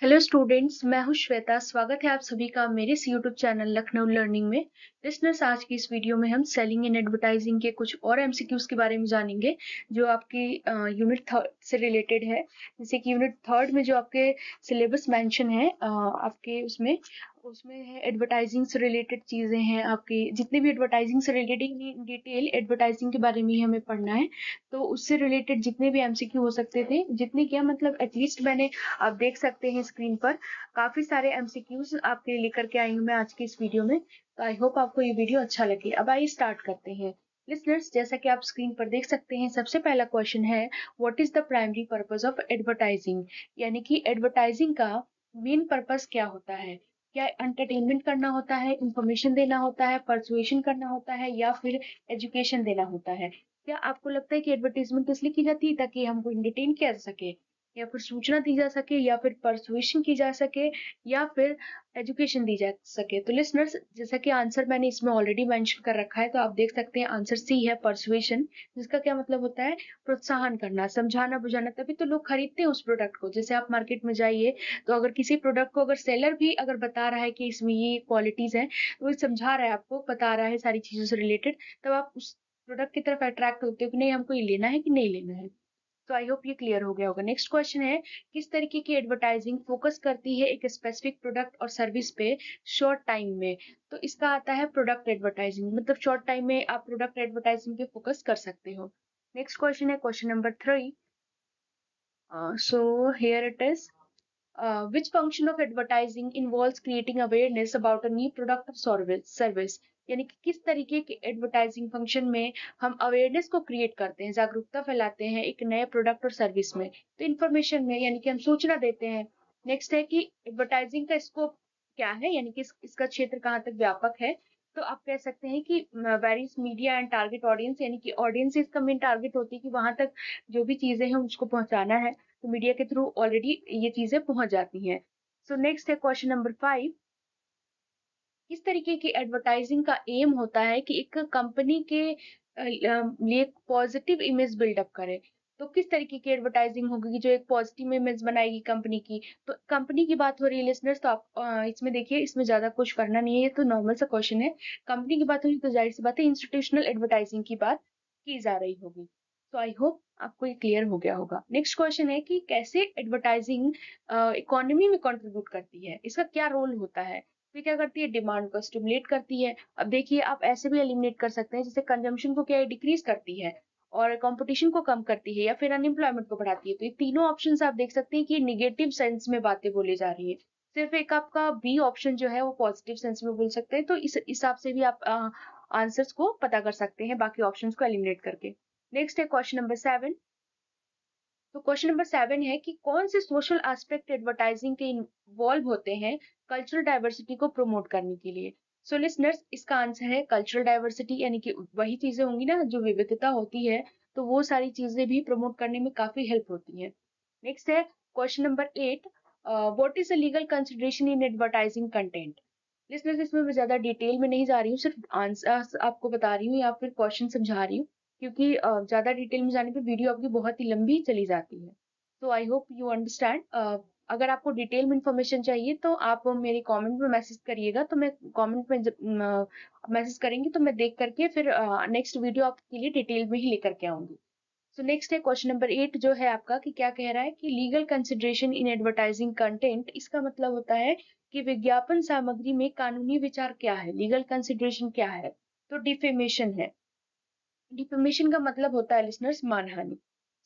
Hello students, मैं हूं श्वेता। स्वागत है आप सभी का मेरे इस यूट्यूब चैनल लखनऊ लर्निंग में। लिसनर्स, आज की इस वीडियो में हम सेलिंग इन एडवर्टाइजिंग के कुछ और एमसीक्यूज के बारे में जानेंगे जो आपकी यूनिट थर्ड से रिलेटेड है। जैसे कि यूनिट थर्ड में जो आपके सिलेबस मेंशन है आपके उसमें उसमें है एडवर्टाइजिंग से रिलेटेड चीजें हैं। आपकी जितने भी एडवर्टाइजिंग से रिलेटेड डिटेल एडवर्टाइजिंग के बारे में ही हमें पढ़ना है। तो उससे रिलेटेड जितने भी एमसीक्यू हो सकते थे, जितने क्या मतलब एटलीस्ट मैंने, आप देख सकते हैं स्क्रीन पर काफी सारे एमसीक्यूज आपके लिए लेकर के आई हूँ मैं आज की इस वीडियो में। तो आई होप आपको ये वीडियो अच्छा लगे। अब आइए स्टार्ट करते हैं। लिसनर्स, जैसा कि आप स्क्रीन पर देख सकते हैं, सबसे पहला क्वेश्चन है what is the primary purpose of advertising. यानी कि एडवर्टाइजिंग का मेन पर्पस क्या होता है। क्या एंटरटेनमेंट करना होता है, इंफॉर्मेशन देना होता है, परसुएशन करना होता है, या फिर एजुकेशन देना होता है। क्या आपको लगता है कि एडवर्टाइजमेंट इसलिए की जाती है ताकि हमको एंटरटेन किया जा सके, या फिर सूचना दी जा सके, या फिर परसुएशन की जा सके, या फिर एजुकेशन दी जा सके। तो लिसनर्स, जैसा कि आंसर मैंने इसमें ऑलरेडी मेंशन कर रखा है, तो आप देख सकते हैं आंसर सी है, परसुएशन। जिसका क्या मतलब होता है, प्रोत्साहन करना, समझाना बुझाना। तभी तो लोग खरीदते हैं उस प्रोडक्ट को। जैसे आप मार्केट में जाइए, तो अगर किसी प्रोडक्ट को अगर सेलर भी अगर बता रहा है कि इसमें ये क्वालिटीज हैं, तो वो समझा रहा है, आपको बता रहा है सारी चीजों से रिलेटेड, तब आप उस प्रोडक्ट की तरफ अट्रैक्ट होते हो कि नहीं, हमको ये लेना है कि नहीं लेना है। तो आई होप ये क्लियर हो गया होगा। नेक्स्ट क्वेश्चन है, किस तरीके की एडवर्टाइजिंग फोकस करती है एक स्पेसिफिक प्रोडक्ट और सर्विस पे शॉर्ट टाइम में। तो इसका आता है प्रोडक्ट एडवर्टाइजिंग, मतलब शॉर्ट टाइम में आप प्रोडक्ट एडवर्टाइजिंग पे फोकस कर सकते हो। नेक्स्ट क्वेश्चन है question number 3। So here it is, which function of advertising involves creating awareness about a new product or service। यानी कि किस तरीके के एडवर्टाइजिंग फंक्शन में हम अवेयरनेस को क्रिएट करते हैं, जागरूकता फैलाते हैं एक नए प्रोडक्ट और सर्विस में। तो इंफॉर्मेशन में, यानी कि हम सूचना देते हैं। नेक्स्ट है कि एडवर्टाइजिंग का स्कोप क्या है, यानी कि इसका क्षेत्र कहाँ तक व्यापक है। तो आप कह सकते हैं कि various media and target audience, यानी कि ऑडियंस इसका मेन टारगेट होती है कि वहां तक जो भी चीजें हैं उसको पहुंचाना है। तो मीडिया के थ्रू ऑलरेडी ये चीजें पहुंच जाती हैं। सो नेक्स्ट है क्वेश्चन नंबर 5। किस तरीके की एडवर्टाइजिंग का एम होता है कि एक कंपनी के लिए पॉजिटिव इमेज बिल्डअप करे। तो किस तरीके की एडवर्टाइजिंग होगी जो एक पॉजिटिव इमेज बनाएगी कंपनी की। तो कंपनी की बात हो रही है लिसनर्स, तो आप इसमें देखिए, इसमें ज्यादा कुछ करना नहीं है, ये तो नॉर्मल सा क्वेश्चन है। कंपनी की बात हो रही तो जाहिर सी बात है इंस्टीट्यूशनल एडवर्टाइजिंग की बात की जा रही होगी। तो आई होप आपको ये क्लियर हो गया होगा। नेक्स्ट क्वेश्चन है कि कैसे एडवर्टाइजिंग इकोनॉमी में कंट्रीब्यूट करती है, इसका क्या रोल होता है। फिर क्या करती है, डिमांड को स्टिमुलेट करती है। अब देखिए, आप ऐसे भी एलिमिनेट कर सकते हैं, जैसे कंजम्पशन को क्या है, डिक्रीज करती है, और कंपटीशन को कम करती है, या फिर अनएम्प्लॉयमेंट को बढ़ाती है। तो ये तीनों ऑप्शंस आप देख सकते हैं कि निगेटिव सेंस में बातें बोली जा रही है। सिर्फ एक आपका बी ऑप्शन जो है वो पॉजिटिव सेंस में बोल सकते हैं। तो इस हिसाब से भी आप आंसर्स को पता कर सकते हैं बाकी ऑप्शंस को एलिमिनेट करके। नेक्स्ट है क्वेश्चन नंबर 7। तो क्वेश्चन नंबर 7 है कि कौन से सोशल एस्पेक्ट एडवर्टाइजिंग के इन्वॉल्व होते हैं कल्चरल डाइवर्सिटी को प्रमोट करने के लिए। सो लिसनर्स, इसका आंसर है कल्चरल डाइवर्सिटी, यानी कि वही चीजें होंगी ना जो विविधता होती है, तो वो सारी चीजें भी प्रमोट करने में काफी हेल्प होती है। नेक्स्ट है question number 8। What is a legal consideration in advertising content. Listeners, इसमें मैं ज्यादा डिटेल में नहीं जा रही हूँ, सिर्फ आंसर आपको बता रही हूँ या फिर क्वेश्चन समझा रही हूँ, क्योंकि ज्यादा डिटेल में जाने पे वीडियो आपकी बहुत ही लंबी चली जाती है। तो आई होप यू अंडरस्टैंड। अगर आपको डिटेल में इंफॉर्मेशन चाहिए तो आप मेरे कमेंट में मैसेज करिएगा, तो मैं कमेंट में मैसेज करेंगे तो मैं देख करके फिर नेक्स्ट वीडियो आपके लिए डिटेल में ही लेकर के आऊंगी। सो नेक्स्ट है क्वेश्चन नंबर 8 जो है आपका, कि क्या कह रहा है कि legal consideration in advertising content. इसका मतलब होता है कि विज्ञापन सामग्री में कानूनी विचार क्या है, लीगल कंसिडरेशन क्या है। तो डिफेमेशन है। डिफेमेशन का मतलब होता है लिसनर्स मानहानि।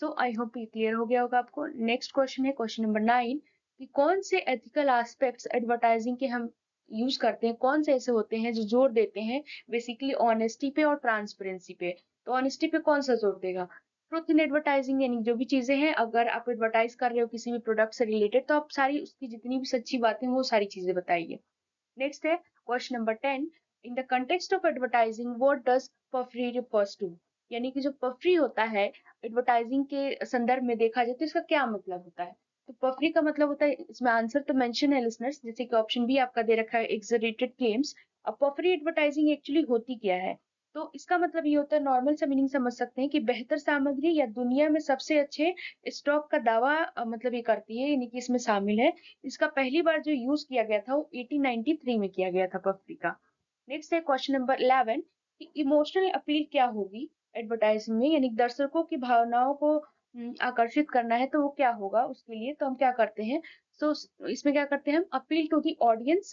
सो आई होप ये क्लियर हो गया होगा आपको। नेक्स्ट क्वेश्चन है क्वेश्चन नंबर 9, कि कौन से एथिकल एस्पेक्ट्स एडवर्टाइजिंग के हम यूज करते हैं, कौन से ऐसे होते हैं जो जोर देते हैं बेसिकली ऑनेस्टी पे और ट्रांसपेरेंसी पे। तो ऑनेस्टी पे कौन सा जोर देगा, ट्रुथ इन एडवर्टाइजिंग, यानी जो भी चीजें हैं, अगर आप एडवर्टाइज कर रहे हो किसी भी प्रोडक्ट से रिलेटेड, तो आप सारी उसकी जितनी भी सच्ची बातें हैं वो सारी चीजें बताइए। नेक्स्ट है question number 10, in the context of advertising what does puffery refers to. यानी कि जो पफरी होता है एडवर्टाइजिंग के संदर्भ में देखा जाए तो इसका क्या मतलब होता है। तो पफरी का मतलब होता है, इसमें आंसर तो मेंशन है लिसनर्स, जैसे कि ऑप्शन भी आपका दे रखा है, एक्सरेटेड क्लेम्स। अब पफरी एडवर्टाइजिंग एक्चुअली होती क्या है। तो इसका मतलब ये होता है, नॉर्मल सा मीनिंग समझ सकते हैं कि बेहतर सामग्री या दुनिया में सबसे अच्छे स्टॉक का दावा मतलब ये करती है, यानी कि इसमें शामिल है। इसका पहली बार जो यूज किया गया था वो 1893 में किया गया था पफरी का। नेक्स्ट है क्वेश्चन नंबर 11 कि इमोशनल अपील क्या होगी एडवर्टाइजिंग में, यानी दर्शकों की भावनाओं को आकर्षित करना है तो वो क्या होगा उसके लिए। तो हम क्या करते हैं, तो इसमें क्या करते हैं हम, appeal to the audience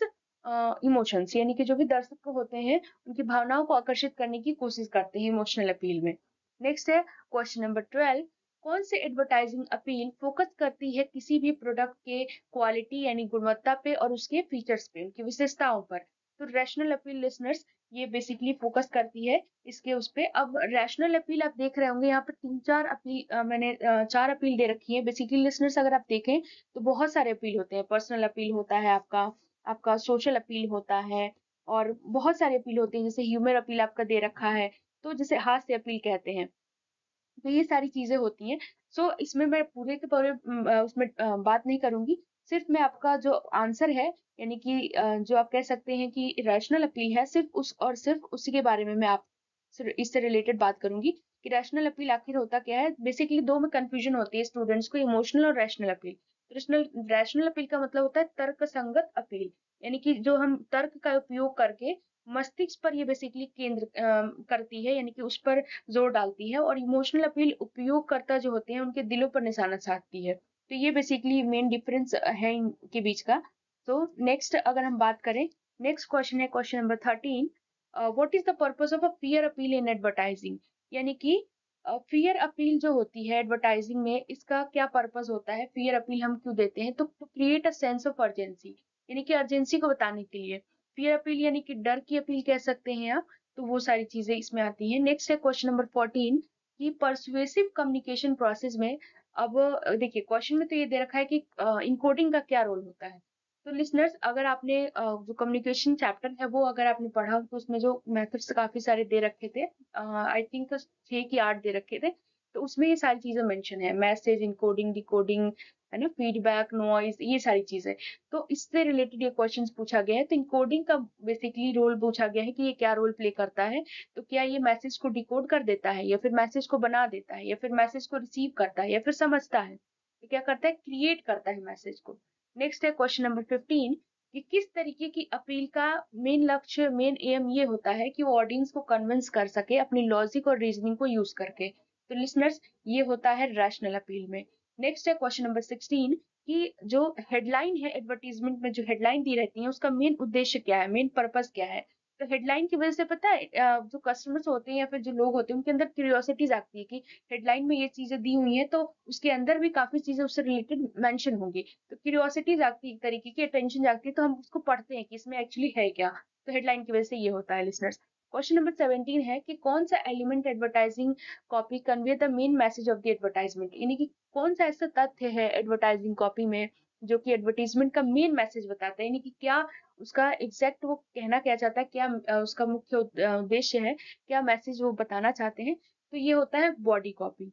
emotions, यानी कि जो भी दर्शक होते हैं उनकी भावनाओं को आकर्षित करने की कोशिश करते हैं इमोशनल अपील में। नेक्स्ट है क्वेश्चन नंबर 12, कौन से एडवर्टाइजिंग अपील फोकस करती है किसी भी प्रोडक्ट के क्वालिटी यानी गुणवत्ता पे और उसके फीचर्स पे, उनकी विशेषताओं पर। तो रैशनल अपील लिसनर्स ये बेसिकली फोकस करती है इसके उस पे। अब रैशनल अपील आप देख रहे होंगे यहाँ पर तीन चार अपील मैंने चार अपील दे रखी है बेसिकली लिसनर्स। अगर आप देखें तो बहुत सारे अपील होते हैं, पर्सनल अपील होता है आपका, आपका सोशल अपील होता है, और बहुत सारे अपील होते हैं, जैसे ह्यूमर अपील आपका दे रखा है, तो जैसे हास्य अपील कहते हैं। तो ये सारी चीजें होती हैं। सो इसमें मैं पूरे के पूरे उसमें बात नहीं करूंगी, सिर्फ मैं आपका जो आंसर है, यानी कि जो आप कह सकते हैं कि रैशनल अपील है, सिर्फ उस और सिर्फ उसी के बारे में मैं आप इससे रिलेटेड बात करूंगी कि रैशनल अपील आखिर होता क्या है। बेसिकली दो में कंफ्यूजन होती है स्टूडेंट्स को, इमोशनल और rational appeal. Rational rational appeal का मतलब होता है तर्क संगत अपील, यानी कि जो हम तर्क का उपयोग करके मस्तिष्क पर ये बेसिकली केंद्र करती है, यानी कि उस पर जोर डालती है। और इमोशनल अपील उपयोगकर्ता जो होते हैं उनके दिलों पर निशाना साधती है। तो ये बेसिकली मेन डिफरेंस है इनके बीच का। तो नेक्स्ट अगर हम बात करें, नेक्स्ट क्वेश्चन है question number 13, what is the purpose of a fear appeal in advertising, यानी कि फियर अपील जो होती है एडवर्टाइजिंग में, इसका क्या पर्पस होता है, फियर अपील हम क्यों देते हैं। तो to create a sense of urgency, यानी कि अर्जेंसी को बताने के लिए। फियर अपील यानी कि डर की अपील कह सकते हैं आप। तो वो सारी चीजें इसमें आती हैं। नेक्स्ट है क्वेश्चन नंबर 14 कि परसुएसिव कम्युनिकेशन प्रोसेस में। अब देखिए क्वेश्चन में तो ये दे रखा है कि इनकोडिंग का क्या रोल होता है। तो लिसनर्स अगर आपने जो कम्युनिकेशन चैप्टर है वो अगर आपने पढ़ा तो उसमें जो मेथड्स काफी सारे दे रखे थे, आई थिंक 6 की 8 दे रखे थे। तो उसमें ये सारी चीजें मेंशन है, मैसेज इनकोडिंग डिकोडिंग, है ना, फीडबैक नॉइज, ये सारी चीजें। तो इससे रिलेटेड ये क्वेश्चंस पूछा गया है। तो इनकोडिंग का बेसिकली रोल पूछा गया है कि ये क्या रोल प्ले करता है। तो क्या ये मैसेज को डिकोड कर देता है, या फिर मैसेज को बना देता है, या फिर मैसेज को रिसीव करता है, या फिर समझता है। तो क्या करता है, क्रिएट करता है मैसेज को। नेक्स्ट है क्वेश्चन नंबर 15 कि किस तरीके की अपील का मेन लक्ष्य, मेन एम ये होता है कि वो ऑडियंस को कन्विंस कर सके अपनी लॉजिक और रीजनिंग को यूज करके। तो लिसनर्स ये होता है रैशनल अपील में। नेक्स्ट है क्वेश्चन नंबर 16 कि जो हेडलाइन है एडवर्टीजमेंट में, जो हेडलाइन दी रहती है उसका मेन उद्देश्य क्या है, मेन पर्पस क्या है। तो हेडलाइन की वजह से पता है जो कस्टमर्स होते हैं या फिर जो लोग होते हैं उनके अंदर क्यूरियोसिटी जागती है कि हेडलाइन में ये चीजें दी हुई हैं तो उसके अंदर भी काफी चीजें उससे रिलेटेड मेंशन होंगी। तो क्यूरियोसिटी जागती है, एक तरीके की अटेंशन जागती है, तो हम उसको पढ़ते हैं कि इसमें एक्चुअली है क्या। तो हेडलाइन की वजह से ये होता है लिसनर्स। क्वेश्चन नंबर 17 है कि कौन सा element advertising copy convey the main message of the advertisement, यानी कि कौन सा ऐसा तथ्य है एडवर्टाइजिंग कॉपी में जो कि एडवर्टीजमेंट का मेन मैसेज बताता है, यानी कि क्या उसका एग्जैक्ट वो कहना क्या चाहता है, क्या उसका मुख्य उद्देश्य है, क्या मैसेज वो बताना चाहते हैं। तो ये होता है बॉडी कॉपी।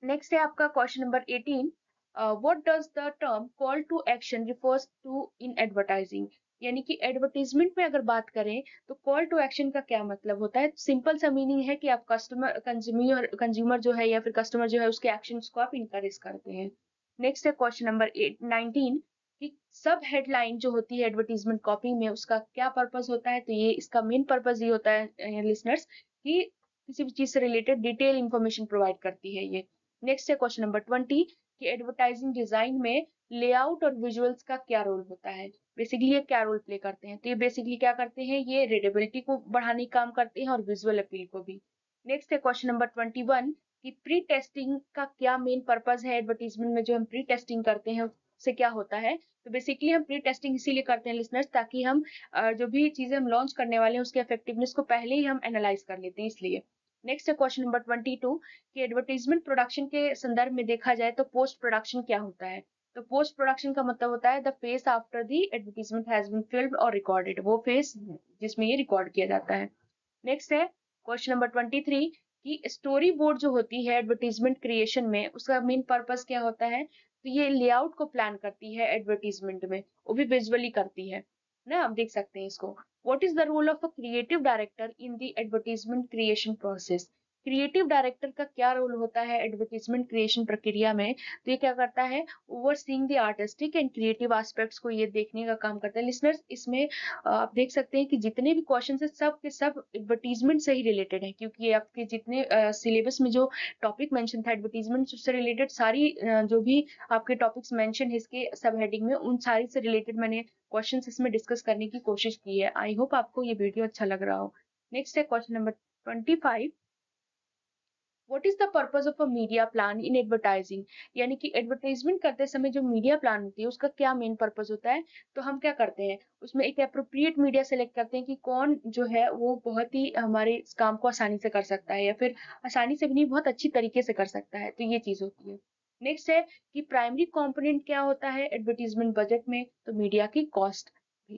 नेक्स्ट है आपका question number 18, what does the term call to action refers to in advertising, यानी कि एडवर्टाइजमेंट में अगर बात करें तो कॉल टू एक्शन का क्या मतलब होता है। सिंपल सा मीनिंग है कि आप कस्टमर कंज्यूमर कंज्यूमर जो है या फिर कस्टमर जो है उसके एक्शंस को आप इनकरेज करते हैं। नेक्स्ट है क्वेश्चन नंबर 19 कि सब हेडलाइन जो होती है एडवर्टीजमेंट कॉपी में उसका क्या पर्पस होता है। तो ये इसका मेन पर्पस ये होता है लिसनर्स कि किसी भी चीज से रिलेटेड डिटेल इंफॉर्मेशन प्रोवाइड करती है ये। नेक्स्ट है क्वेश्चन नंबर 20 कि एडवर्टाइजिंग डिजाइन में लेआउट और विजुअल्स का क्या रोल होता है। बेसिकली ये क्या रोल प्ले करते हैं, तो ये बेसिकली क्या करते हैं, ये रीडेबिलिटी को बढ़ाने का काम करते हैं और विजुअल अपील को भी। नेक्स्ट है क्वेश्चन नंबर 21 कि प्री टेस्टिंग का क्या मेन पर्पस है एडवर्टीजमेंट में, जो हम प्री टेस्टिंग करते हैं उससे क्या होता है। तो बेसिकली हम प्री टेस्टिंग इसीलिए करते हैं लिसनर्स ताकि हम जो भी चीजें हम लॉन्च करने वाले हैं उसके इफेक्टिवनेस को पहले ही हम एनालाइज कर लेते हैं इसलिए। नेक्स्ट है क्वेश्चन नंबर 22 कि एडवर्टीजमेंट प्रोडक्शन के संदर्भ में देखा जाए तो पोस्ट प्रोडक्शन क्या होता है। तो पोस्ट प्रोडक्शन का मतलब होता है the phase after the advertisement has been filmed और रिकॉर्डेड, वो फेस जिसमें ये रिकॉर्ड किया जाता है। नेक्स्ट है क्वेश्चन नंबर 23 कि स्टोरी बोर्ड जो होती है एडवर्टीजमेंट क्रिएशन में उसका मेन पर्पस क्या होता है। तो ये लेआउट को प्लान करती है एडवर्टीजमेंट में, वो भी विजुअली करती है। ना, आप देख सकते हैं इसको। What is the role of a creative director in the advertisement creation process? Creative director का क्या रोल होता है एडवर्टाइजमेंट क्रिएशन प्रक्रिया में? तो ये क्या करता है, overseeing the artistic and creative aspects को ये देखने का काम करता है। लिसनर्स, इसमें आप देख सकते हैं कि जितने भी क्वेश्चन है सब के सब एडवर्टीजमेंट से ही रिलेटेड है, क्योंकि ये आपके जितने सिलेबस में जो टॉपिक मेंशन था एडवर्टीजमेंट से रिलेटेड, सारी जो भी आपके टॉपिक्स मेंशन है इसके सब हेडिंग में, उन सारी से रिलेटेड मैंने क्वेश्चंस इसमें डिस्कस करने की कोशिश की है। आई होप आपको ये वीडियो अच्छा लग रहा हो। नेक्स्ट है question number 25। What is the purpose of a media plan in advertising? यानी कि एडवर्टाइजमेंट करते समय जो मीडिया प्लान होती है उसका क्या मेन पर्पस होता है? तो हम क्या करते हैं, उसमें एक अप्रोप्रिएट मीडिया सेलेक्ट करते हैं कि कौन जो है वो बहुत ही हमारे इस काम को आसानी से कर सकता है, या फिर आसानी से भी नहीं, बहुत अच्छी तरीके से कर सकता है। तो ये चीज होती है। नेक्स्ट है कि प्राइमरी कंपोनेंट क्या होता है एडवर्टीजमेंट बजट में? तो मीडिया की कॉस्ट।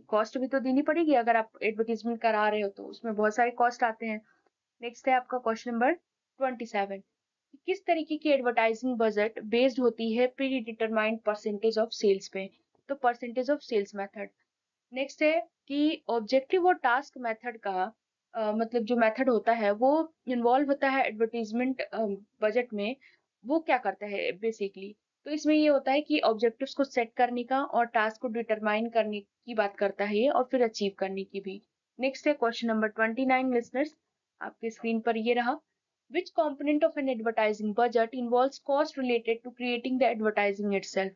कॉस्ट भी तो देनी पड़ेगी, अगर आप एडवर्टीजमेंट करा रहे हो तो उसमें बहुत सारे कॉस्ट आते हैं। नेक्स्ट है आपका क्वेश्चन नंबर 27। किस तरीके की एडवर्टाइजिंग बजट बेस्ड होती है predetermined percentage of sales पे? तो percentage of sales method. Next है कि ऑब्जेक्टिव और टास्क मेथड का मतलब जो मेथड होता है वो इन्वॉल्व होता है एडवर्टीजमेंट बजट में, वो क्या करता है बेसिकली? तो इसमें ये होता है कि ऑब्जेक्टिव्स को सेट करने का और टास्क को डिटरमाइन करने की बात करता है ये, और फिर अचीव करने की भी। नेक्स्ट है क्वेश्चन नंबर 29 लिसनर्स, आपके स्क्रीन पर ये रहा। Which component of an advertising budget involves cost related to creating the advertising itself?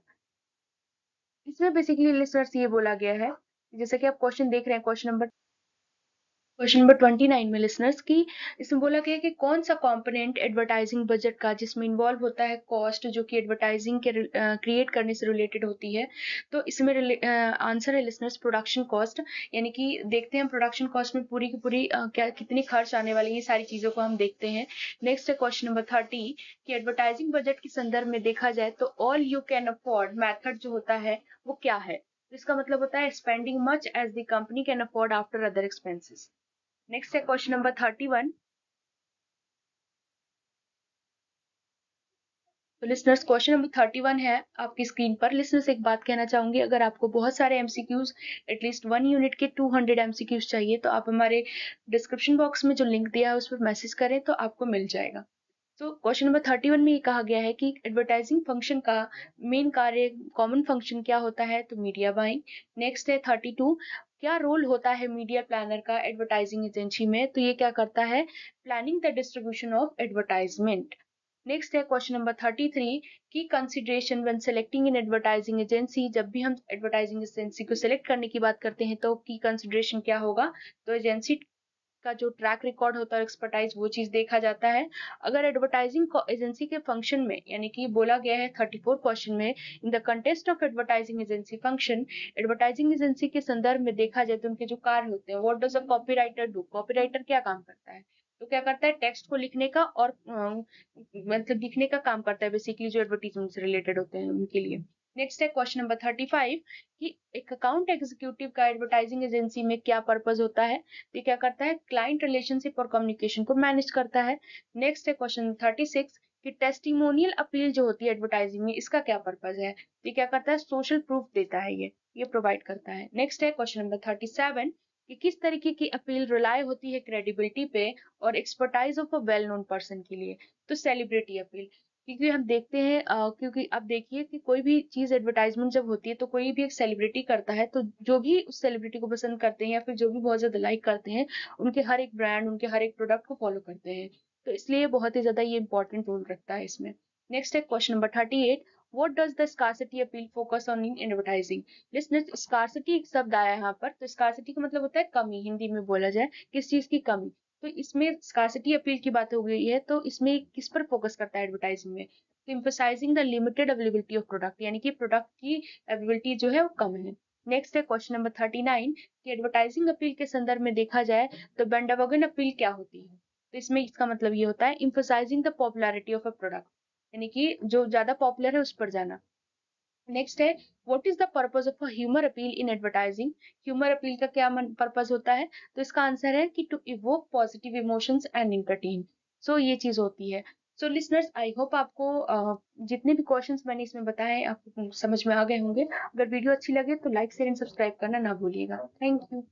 इसमें बेसिकली लिसनर्स ये बोला गया है, जैसे कि आप क्वेश्चन देख रहे हैं, क्वेश्चन नंबर 29 में लिसनर्स की, इसमें बोला गया है कि कौन सा कंपोनेंट एडवर्टाइजिंग बजट का जिसमें इन्वॉल्व होता है कॉस्ट, जो कि एडवर्टाइजिंग के क्रिएट करने से रिलेटेड होती है। तो इसमें आंसर है लिसनर्स प्रोडक्शन कॉस्ट। यानी कि देखते हैं प्रोडक्शन कॉस्ट में पूरी की पूरी क्या कितनी खर्च आने वाली है, ये सारी चीजों को हम देखते हैं। नेक्स्ट है क्वेश्चन नंबर 30 कि एडवर्टाइजिंग बजट के संदर्भ में देखा जाए तो all you can afford method जो होता है वो क्या है? तो इसका मतलब होता है spending much as the company can afford after other expenses. Next है क्वेश्चन नंबर 31। तो लिसनर्स क्वेश्चन नंबर 31 है आपकी स्क्रीन पर। लिसनर्स एक बात कहना चाहूंगी, अगर आपको बहुत सारे एमसीक्यूज एटलीस्ट 1 यूनिट के 200 एमसीक्यूज चाहिए तो आप हमारे डिस्क्रिप्शन बॉक्स में जो लिंक दिया है उस पर मैसेज करें तो आपको मिल जाएगा। तो क्वेश्चन नंबर 31 में ये कहा गया है कि एडवर्टाइजिंग फंक्शन का मेन कार्य, कॉमन फंक्शन क्या होता है? तो मीडिया बाइंग। नेक्स्ट है 32, क्या रोल होता है मीडिया प्लानर का एडवर्टाइजिंग एजेंसी में? तो ये क्या करता है? Planning the distribution of advertisement. Next है क्वेश्चन नंबर 33 की consideration when selecting in advertising agency. जब भी हम एडवर्टाइजिंग एजेंसी को सेलेक्ट करने की बात करते हैं तो की कंसिडरेशन क्या होगा? तो एजेंसी का जो ट्रैक रिकॉर्ड होता है, एक्सपर्टाइज, वो चीज देखा जाता है। अगर एडवर्टाइजिंग एजेंसी के फंक्शन में, यानी कि बोला गया है 34 क्वेश्चन में, in the contest of advertising agency function, advertising agency के संदर्भ में देखा जाए तो उनके जो कार्य होते हैं, what does a copywriter do? Copywriter क्या काम करता है? तो क्या करता है, टेक्स्ट को लिखने का और मतलब लिखने का काम करता है बेसिकली, जो एडवर्टीजमेंट से रिलेटेड होते हैं उनके लिए। नेक्स्ट है क्वेश्चन नंबर 35 कि एक अकाउंट एग्जीक्यूटिव का एडवर्टाइजिंग एजेंसी में क्या पर्पस होता है? तो ये क्या करता है? क्लाइंट रिलेशनशिप और कम्युनिकेशन को मैनेज करता है। नेक्स्ट है क्वेश्चन 36 कि टेस्टिमोनियल अपील जो होती है एडवर्टाइजिंग में, इसका क्या पर्पस है? तो ये क्या करता है? सोशल प्रूफ देता है, ये प्रोवाइड करता है। नेक्स्ट है क्वेश्चन नंबर 37 कि किस तरीके की अपील रिलाय होती है क्रेडिबिलिटी पे और expertise of a well known person के लिए? तो सेलिब्रिटी अपील। क्योंकि हम देखते हैं क्योंकि अब देखिए कि कोई भी चीज एडवर्टाइजमेंट जब होती है तो कोई भी एक सेलिब्रिटी करता है, तो जो भी उस सेलिब्रिटी को पसंद करते हैं या फिर जो भी बहुत ज्यादा लाइक करते हैं, उनके हर एक ब्रांड, उनके हर एक प्रोडक्ट को फॉलो करते हैं। तो इसलिए बहुत ही ज्यादा ये इंपॉर्टेंट रोल रखता है इसमें। नेक्स्ट है question number 38। What does the scarcity appeal focus on in advertising? Listeners, scarcity एक शब्द आया है यहाँ पर, तो स्कार्सिटी का मतलब होता है कमी, हिंदी में बोला जाए किस चीज की कमी। तो इसमें स्कार्सिटी अपील की बात हो गई है, तो इसमें किस पर फोकस करता है एडवर्टाइजिंग में? तो emphasizing the limited availability of product, यानी कि प्रोडक्ट की अवेलेबिलिटी जो है वो कम है। नेक्स्ट है क्वेश्चन नंबर 39 कि एडवर्टाइजिंग अपील के संदर्भ में देखा जाए तो बेंडावगन अपील क्या होती है? तो इसमें इसका मतलब ये होता है emphasizing the popularity of a product, यानी कि जो ज्यादा पॉपुलर है उस पर जाना। नेक्स्ट है what is the purpose of a humour appeal in advertising? Humour appeal का क्या पर्पस होता है? तो इसका आंसर है कि to evoke positive emotions and entertain. So ये चीज होती है। सो लिसनर्स, आई होप आपको जितने भी क्वेश्चंस मैंने इसमें बताए आपको समझ में आ गए होंगे। अगर वीडियो अच्छी लगे तो लाइक शेयर एंड सब्सक्राइब करना ना भूलिएगा। Thank you.